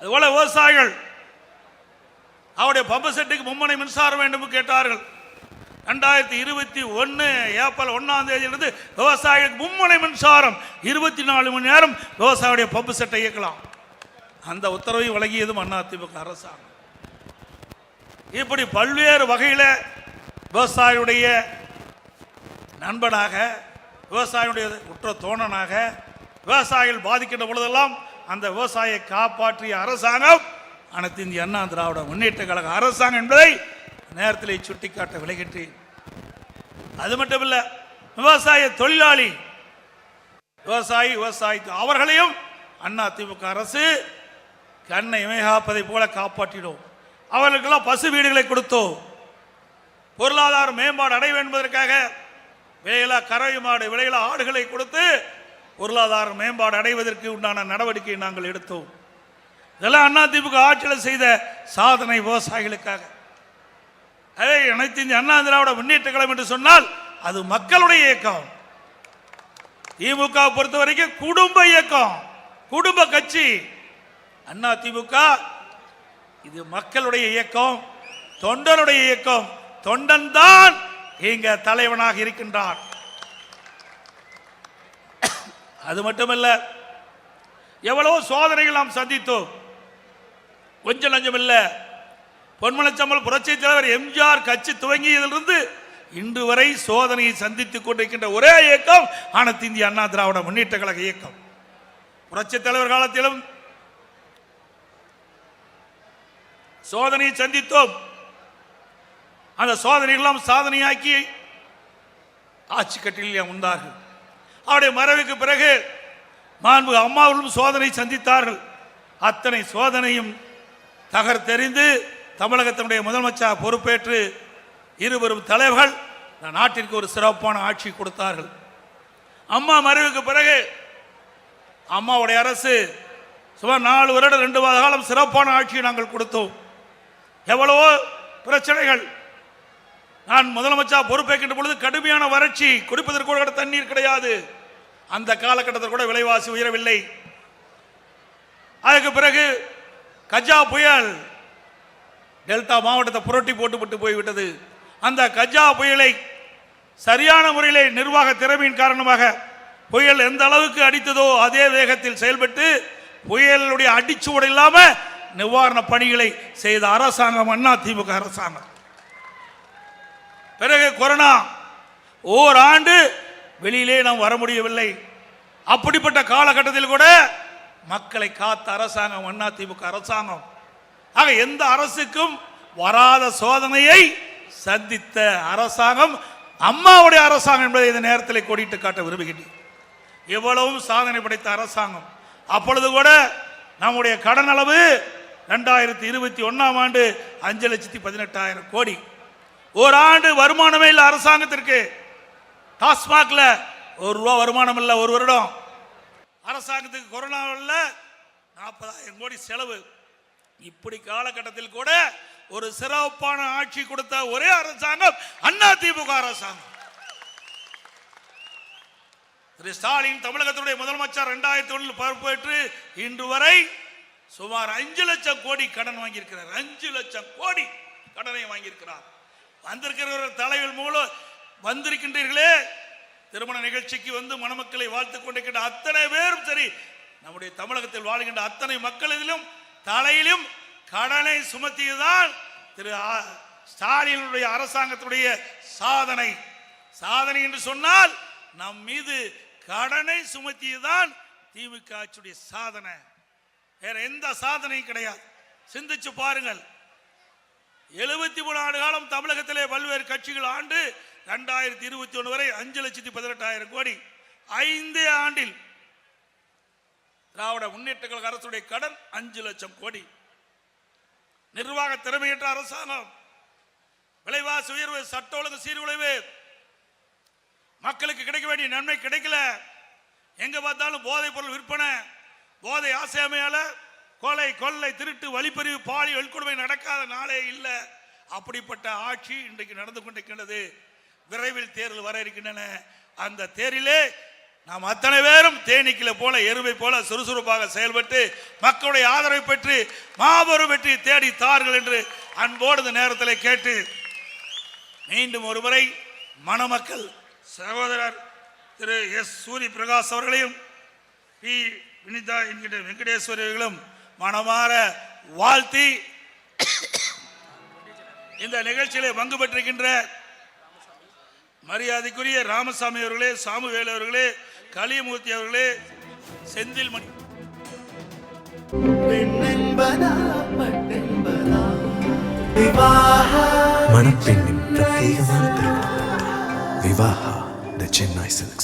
அதுபோல விவசாயிகள் அவருடைய பம்பு செட்டுக்கு மும்முனை மின்சாரம் வேண்டும் கேட்டார்கள். 2021 ஏப்ரல் 1ஆம் தேதியிலிருந்து விவசாயிகளுக்கு மும்முனை மின்சாரம் 24 மணி நேரம் விவசாயியுடைய பம்பு செட்டை இயக்கலாம். அந்த உத்தரவை வழங்கியதும் அதிமுக அரசாங்கம். இப்படி பல்வேறு வகையில் விவசாயியுடைய நண்பனாக, விவசாயியுடைய உற்ற தோழனாக, விவசாயிகள் பாதிக்கின்ற பொழுதெல்லாம் அந்த விவசாயியை காப்பாற்றிய அரசாங்கம் அனைத்து இந்திய அண்ணா திராவிட முன்னேற்ற கழக அரசாங்கம் என்பதை நேரத்தில் சுட்டிக்காட்ட விளைகின்றேன். அது மட்டுமல்ல, விவசாய தொழிலாளி விவசாயி அவர்களையும் அதிமுக அரசு கண்ணை இமைகாப்பதை போல காப்பாற்றினோம். அவர்களுக்கெல்லாம் பசு வீடுகளை கொடுத்தோம். பொருளாதார மேம்பாடு அடைய என்பதற்காக விலையில்லா கறவை மாடு, விலையில்லா ஆடுகளை கொடுத்து பொருளாதார மேம்பாடு அடைவதற்கு உண்டான நடவடிக்கை நாங்கள் எடுத்தோம். இதெல்லாம் அதிமுக ஆட்சியில் செய்த சாதனை விவசாயிகளுக்காக. அனைத்து இந்திய அண்ணா திராவிட முன்னேற்ற கழகம் என்று சொன்னால் அது மக்களுடைய இயக்கம். திமுக பொறுத்த வரைக்கும் குடும்ப இயக்கம், குடும்ப கட்சி. அதிமுக இது மக்களுடைய இயக்கம், தொண்டனுடைய இயக்கம். தொண்டன் தான் இங்க தலைவனாக இருக்கின்றார். அது மட்டுமல்ல, எவ்வளவோ சோதனைகள் நாம் சந்தித்தோம். கொஞ்சம் லஞ்சம் இல்ல. பொன்மனச்சம்பல் புரட்சி தலைவர் எம்ஜிஆர் கட்சி துவங்கியதிலிருந்து இன்று வரை சோதனையை சந்தித்துக் கொண்டிருக்கின்ற ஒரே இயக்கம் அனைத்து இந்திய அண்ணா திராவிட முன்னேற்ற கழக இயக்கம். புரட்சி தலைவர் காலத்திலும் சோதனையை சந்தித்தோம். அந்த சோதனைகளெல்லாம் சாதனையாக்கி ஆட்சி கட்டில் அமர்ந்தார்கள். அவருடைய மறைவுக்கு பிறகு மாண்பு அம்மாவும் சோதனை சந்தித்தார்கள். அத்தனை சோதனையும் தகர்த்தெறிந்து தமிழகத்தினுடைய முதலமைச்சர் பொறுப்பேற்று இருவரும் தலைவர்கள் நாட்டிற்கு ஒரு சிறப்பான ஆட்சி கொடுத்தார்கள். அம்மா மறைவுக்கு பிறகு அம்மாவுடைய அரசு சுமார் 4 வருடம் 2 மாத காலம் சிறப்பான ஆட்சியை நாங்கள் கொடுத்தோம். எவ்வளவோ பிரச்சனைகள். நான் முதலமைச்சர் பொறுப்பேற்கின்ற பொழுது கடுமையான வறட்சி, குடிப்பதற்கு கூட தண்ணீர் கிடையாது. அந்த காலகட்டத்தில் கூட விலைவாசி உயரவில்லை. அதுக்கு பிறகு கஜா புயல் டெல்டா மாவட்டத்தை புரட்டி போட்டு போய்விட்டது. அந்த கஜா புயலை சரியான முறையில் நிர்வாக திறமையின் காரணமாக புயல் எந்த அளவுக்கு அடித்ததோ அதே வேகத்தில் செயல்பட்டு புயலுடைய அடிச்சுவடு இல்லாம நிவாரண பணிகளை செய்த அரசாங்கம் அதிமுக அரசாங்கம். பிறகு கொரோனா, ஓராண்டு வெளியிலே நாம் வர முடியவில்லை. அப்படிப்பட்ட காலகட்டத்தில் கூட மக்களை காத்த அரசாங்கம் அதிமுக அரசாங்கம். ஆக எந்த அரசுக்கும் வராத சோதனையை சந்தித்த அரசாங்கம் அம்மாவுடைய அரசாங்கம் என்பதை இந்த நேரத்தில் கோடிட்டு காட்ட விரும்புகின்றேன். எவ்வளவும் சாதனை படைத்த அரசாங்கம். அப்பொழுது கூட நம்முடைய கடன் அளவு 2021ஆம் ஆண்டு 5,18,000 கோடி. ஓராண்டு வருமானமே இல்லை அரசாங்கத்திற்கு. டாஸ்மாக்ல ₹1 வருமானம் இல்லை ஒரு வருடம். அரசாங்கத்துக்கு கொரோனாவில் 40,000 கோடி செலவு. இப்படி காலகட்டத்தில் கூட ஒரு சிறப்பான ஆட்சி கொடுத்த ஒரே அரசாங்கம் அதிமுக அரசாங்கம். திரு ஸ்டாலின் தமிழகத்துடைய முதலமைச்சர் 2001 பொறுப்பேற்று இன்று வரை சுமார் 5 லட்சம் கோடி கடன் வாங்கியிருக்கிறார். 5 லட்சம் கோடி கடனை வாங்கியிருக்கிறார். வந்திருக்கிற தலைவர் மூலம் வந்திருக்கின்றீர்களே, திருமண நிகழ்ச்சிக்கு வந்து மணமக்களை வாழ்த்துக் கொண்டிருக்கின்ற அத்தனை பேரும் சரி, நம்முடைய தமிழகத்தில் வாழ்கின்ற அத்தனை மக்களிலும் தலையிலும் கடனை சுமத்தியதுதான் திரு ஸ்டாலினுடைய அரசாங்கத்துடைய சாதனை. சாதனை என்று சொன்னால் நம் மீது கடனை சுமத்தியதுதான் திமுக ஆட்சியுடைய சாதனை. வேற எந்த சாதனையும் கிடையாது. சிந்திச்சு பாருங்கள். 73 ஆண்டு காலம் தமிழகத்திலே பல்வேறு கட்சிகள் ஆண்டு 2021 வரை 5,18,000 கோடி. 5 ஆண்டில் திராவிட முன்னேற்ற கழக அரசுடைய கடன் 5 லட்சம் கோடி. நிர்வாக திறமையற்ற அரசாங்கம், விலைவாசி உயர்வு, சட்ட ஒழுங்கு சீர்குலைவு, மக்களுக்கு கிடைக்க வேண்டிய நன்மை கிடைக்கல. எங்க பார்த்தாலும் போதைப் பொருள் விற்பனை, போதை ஆசையாமையால கொலை, கொள்ளை, திருட்டு, வழிப்பறிவு, பாலியல் வன்கொடுமை நடக்காத நாளே இல்லை. அப்படிப்பட்ட ஆட்சி இன்றைக்கு நடந்து கொண்டிருக்கின்றது. விரைவில் தேர்தல் வர இருக்கின்றன. அந்த தேரிலே நாம் அத்தனை பேரும் தேனீக்களை போல எருவை போல சுறுசுறுப்பாக செயல்பட்டு மக்களுடைய ஆதரவை பெற்று மாபெரும் வெற்றி தேடி தார்கள் என்று அன்போடு இந்த நேரத்தில் கேட்டு மீண்டும் ஒருமுறை மணமக்கள் சகோதரர் திரு எஸ் சூரிய பிரகாஷ் அவர்களையும் பி வினிதா என்கிற வெங்கடேஸ்வரர்களும் மனமாற வாழ்த்தி இந்த நிகழ்ச்சியிலே பங்கு பெற்றிருக்கின்ற மரியாதைக்குரிய ராமசாமி அவர்களே, சாமுவேல் அவர்களே, கலியமூர்த்தி அவர்களே, செந்தில் மணப்பெண்ணின் பிரத்யேகமான திருமணம் விவாஹா தி சென்னை சில்க்ஸ்.